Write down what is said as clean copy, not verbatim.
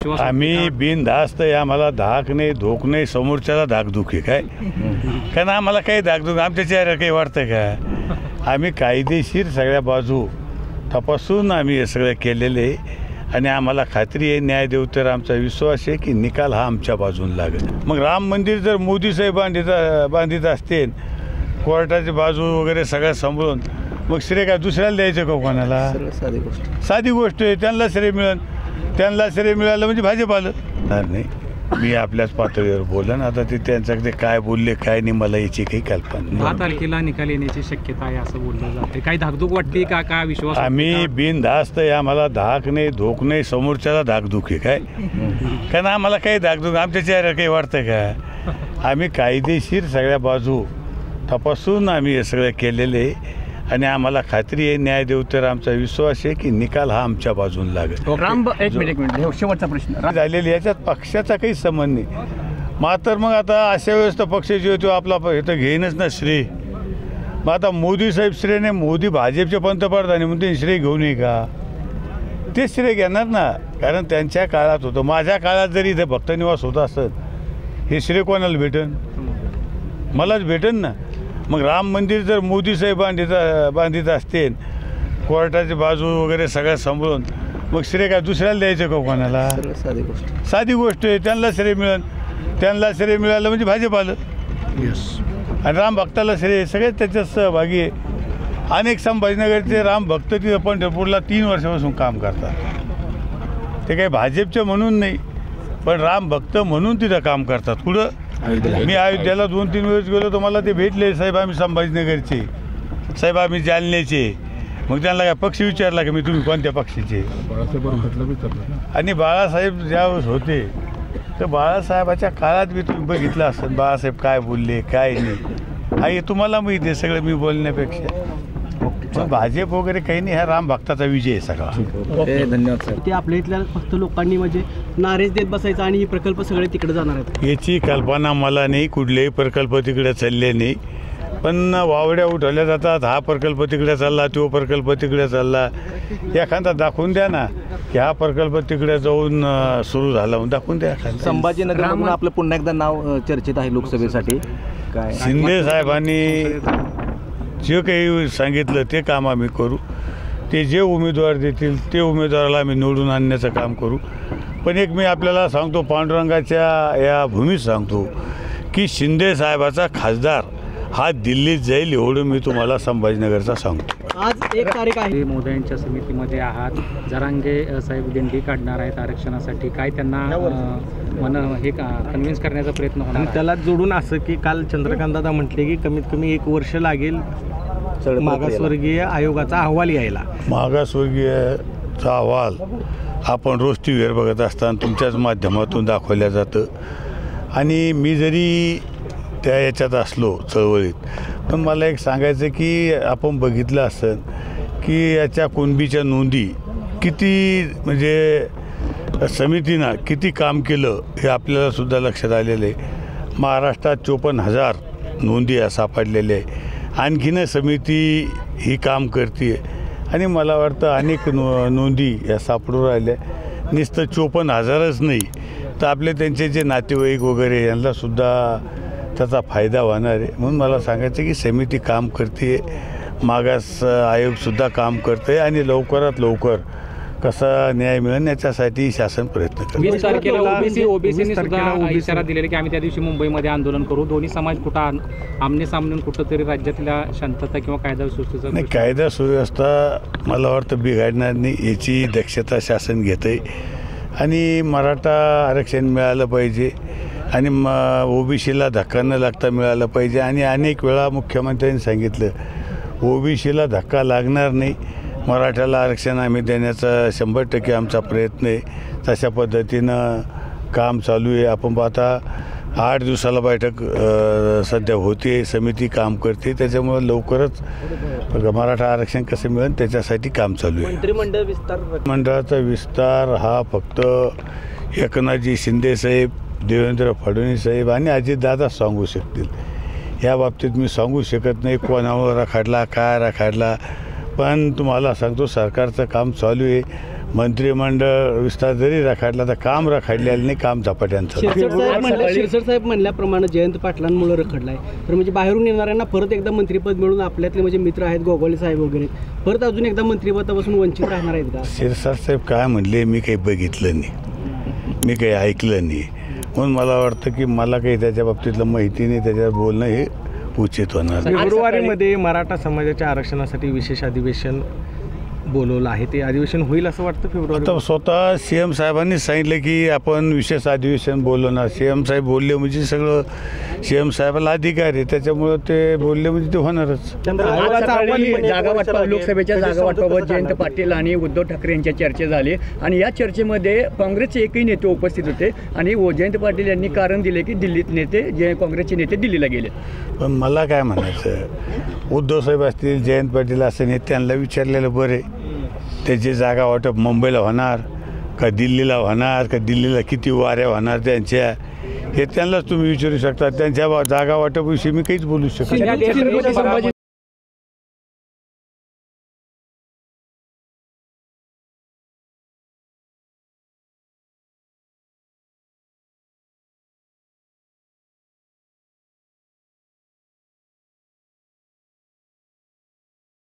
विश्वास आम्ही बिनधास्त आहे, आम्हाला धाक नाही धोक नाही, समोरच्याला धाकधूक आहे काय, कारण आम्हाला काही धाकधूक आमच्या चेहऱ्यावर काही वाटतं का? आम्ही कायदेशीर सगळ्या बाजू तपासून आम्ही हे सगळं केलेलं आहे आणि आम्हाला खात्री आहे न्याय देऊ तर आमचा विश्वास आहे की निकाल हा आमच्या बाजून लागेल. मग राम मंदिर जर मोदी साहेब बांधित असतील, कोर्टाची बाजू वगैरे सगळं सांभाळून, मग श्रेय काय दुसऱ्याला द्यायचं का कोणाला? साधी गोष्ट आहे. त्यांना श्रेय मिळेल, त्यांना श्रेय मिळालं म्हणजे भाजप आलं नाही. मी आपल्याच पातळीवर बोलन, आता ते त्यांच्याकडे काय बोलले काय नाही मला याची काही कल्पना नाही. 10 तारखेला निकाल येण्याची शक्यता आहे असं बोललं जाते. काही धाकधूक वाटते का? काय विश्वास? आम्ही बिनधास्त आहे, आम्हाला धाक नाही धोक नाही, समोरच्याला धाकधूक आहे काय, कारण आम्हाला काही धाकधूक आमच्या चेहऱ्यावर काही वाटतं का? आम्ही कायदेशीर सगळ्या बाजू तपासून आम्ही हे सगळं केलेलं आहे आणि आम्हाला खात्री आहे न्याय देऊ तर आमचा विश्वास आहे की निकाल हा आमच्या बाजून लागेल. एक मिनिट शेवटचा प्रश्न झालेली याच्यात पक्षाचा काही संबंध नाही. मात्र मग आता अशा वेळेस तर पक्षाची होतो आपला हे तर घेईनच ना श्रेय. मग आता मोदी साहेब श्रेय नाही, मोदी भाजपचे पंतप्रधान म्हणून ते श्रेय घेऊ नये का? ते श्रेय घेणार ना, कारण त्यांच्या काळात होतं. माझ्या काळात जरी इथे भक्तनिवास होत असत हे श्रेय कोणाला भेटन? मलाच भेटन ना. मग राम मंदिर जर मोदी साहेब बांधित असतील, कोर्टाची बाजू वगैरे सगळं सांभाळून, मग श्रेय काय दुसऱ्याला द्यायचं का कोणाला? साधी गोष्ट आहे. त्यांना श्रेय मिळेल, त्यांना श्रेय मिळालं म्हणजे भाजप आलं. आणि राम भक्ताला श्रेय, सगळे त्याच्यात सहभागी आहे. अनेक संभाजीनगरचे राम भक्त तिथं पंढरपूरला 3 वर्षापासून काम करतात. ते काही भाजपचे म्हणून नाही, पण राम भक्त म्हणून तिथं काम करतात. कुठं मी अयोध्येला 2-3 वेळेस गेलो तर मला ते भेटले, साहेब आम्ही संभाजीनगरचे, साहेब आम्ही जालन्याचे. मग त्यांना काय पक्ष विचारला की मी तुम्ही कोणत्या पक्षाचे? आणि बाळासाहेब ज्यावेळेस होते तर बाळासाहेबाच्या काळात मी तुम्ही बघितलं असतं बाळासाहेब काय बोलले काय नाही, हा हे तुम्हाला माहिती आहे सगळं मी बोलण्यापेक्षा. मग भाजप वगैरे काही नाही, हा राम भक्ताचा विजय आहे सगळा. धन्यवाद सर. ते आपल्या इथल्या फक्त लोकांनी म्हणजे नारेज देत बसायचं आणि हे प्रकल्प सगळे तिकडे जाणार आहेत याची कल्पना मला नाही. कुठलेही प्रकल्प तिकडे चालले नाही, पण वावड्या उठवल्या जातात. हा प्रकल्प तिकडे चालला, तो प्रकल्प तिकडे चालला. एखादा दाखवून द्या ना की हा प्रकल्प तिकडे जाऊन सुरू झाला, दाखवून द्या. संभाजीनगरमधून आपलं पुन्हा एकदा नाव चर्चेत आहे लोकसभेसाठी. काय शिंदे साहेबांनी जे काही सांगितलं ते काम आम्ही करू. ते जे उमेदवार देतील ते उमेदवाराला आम्ही निवडून आणण्याचं काम करू. पण एक मी आपल्याला सांगतो, पांडुरंगाच्या या भूमीत सांगतो की शिंदे साहेबाचा खासदार हा दिल्लीत जाईल एवढं मी तुम्हाला संभाजीनगरचा सांगतो. आज 1 तारीख आहे. मोदयांच्या समितीमध्ये आहात, जरांगे साहेब दिंडी काढणार आहेत आरक्षणासाठी. काय त्यांना हे कन्व्हिन्स करण्याचा प्रयत्न होणार? आणि त्याला जोडून असं की काल चंद्रकांत दादा म्हटले की कमीत कमी 1 वर्ष लागेल मागासवर्गीय आयोगाचा अहवाल यायला. मागासवर्गीयचा अहवाल आपण रोज टी व्हीवर बघत असताना तुमच्याच माध्यमातून दाखवल्या जातं. आणि मी जरी त्या याच्यात असलो चळवळीत, पण मला एक सांगायचं की आपण बघितलं असतं की याच्या कुणबीच्या नोंदी किती म्हणजे समितीनं किती काम केलं हे आपल्याला सुद्धा लक्षात आलेलं आहे. महाराष्ट्रात 54,000 नोंदी सापडलेल्या आहे. आणखीन समिती ही काम करते आणि मला वाटतं अनेक नोंदी या सापडून राहिल्या. नुसतं 54,000च नाही तर आपले त्यांचे जे नातेवाईक वगैरे यांनासुद्धा त्याचा फायदा होणार आहे. म्हणून मला सांगायचं की समिती काम करते, मागास आयोगसुद्धा काम करते आणि लवकरात लवकर कसा न्याय मिळेल याच्यासाठी शासन प्रयत्न करते. 20 तारखेला ओबीसीने सुद्धा इशारा दिलेला की आम्ही त्या दिवशी मुंबईमध्ये आंदोलन करू. दोन्ही समाज कुठं आमने सामने कुठंतरी राज्यातल्या शांतता किंवा कायदा सुव्यवस्थेचा नाही, कायदा सुव्यवस्था मला वाटतं बिघडणार नाही याची दक्षता शासन घेतं आहे. आणि मराठा आरक्षण मिळालं पाहिजे आणि ओबीसीला धक्का न लागता मिळालं पाहिजे. आणि अनेक वेळा मुख्यमंत्र्यांनी सांगितलं ओबीसीला धक्का लागणार नाही, मराठ्याला आरक्षण आम्ही देण्याचा 100% आमचा प्रयत्न आहे. तशा पद्धतीनं काम चालू आहे. आपण आता 8 दिवसाला बैठक सध्या होते, समिती काम करते. त्याच्यामुळे लवकरच मराठा आरक्षण कसं मिळेल त्याच्यासाठी काम चालू आहे. मंडळाचा विस्तार हा फक्त एकनाथजी शिंदे साहेब, देवेंद्र फडणवीस साहेब आणि अजितदादा सांगू शकतील. या बाबतीत मी सांगू शकत नाही कोणावर राखाडला काय राखाडला. पण तुम्हाला सांगतो सरकारचं काम चालू आहे. मंत्रिमंडळ विस्तार जरी रखाडला तर काम रखाडलेलं नाही, काम झपाट्यांचं. शिरसट साहेब म्हणल्याप्रमाणे जयंत पाटलांमुळे रखडलाय, तर म्हणजे बाहेरून येणाऱ्यांना परत एकदा मंत्रिपद मिळून आपल्यातले म्हणजे मित्र आहेत गोगोले साहेब वगैरे परत अजून एकदा मंत्रिपदापासून वंचित राहणार आहेत का? शिरसाट साहेब काय म्हणले मी काही बघितलं नाही, मी काही ऐकलं नाही, म्हणून मला वाटतं की मला काही त्याच्या बाबतीतलं माहिती नाही, त्याच्यावर बोलणं हे उचित होणार. फेब्रुवारीमध्ये मराठा समाजाच्या आरक्षणासाठी विशेष अधिवेशन बोलवलं आहे, ते अधिवेशन होईल असं वाटतं फेब्रुवारी? आता स्वतः CM साहेबांनी सांगितलं की आपण विशेष अधिवेशन बोलवणार. CM साहेब बोलले म्हणजे सगळं CM साहेबाला अधिकार आहे, त्याच्यामुळं ते बोलले म्हणजे ते होणारच. जागा वाटपा लोकसभेच्या जागा वाटपाबाबत जयंत पाटील आणि उद्धव ठाकरे यांच्या चर्चा झाली आणि या चर्चेमध्ये काँग्रेसचे एकही नेते उपस्थित होते आणि जयंत पाटील यांनी कारण दिले की दिल्लीत काँग्रेसचे नेते दिल्लीला गेले. पण मला काय म्हणायचं, उद्धव साहेब असतील, जयंत पाटील असतील, त्यांना विचारलेलं बरे त्याची जागा वाटप मुंबईला होणार का दिल्लीला होणार का दिल्लीला किती वाऱ्या होणार त्यांच्या, हे त्यांनाच तुम्ही विचारू शकता. त्यांच्या जागा वाटपाविषयी मी काहीच बोलू शकत नाही.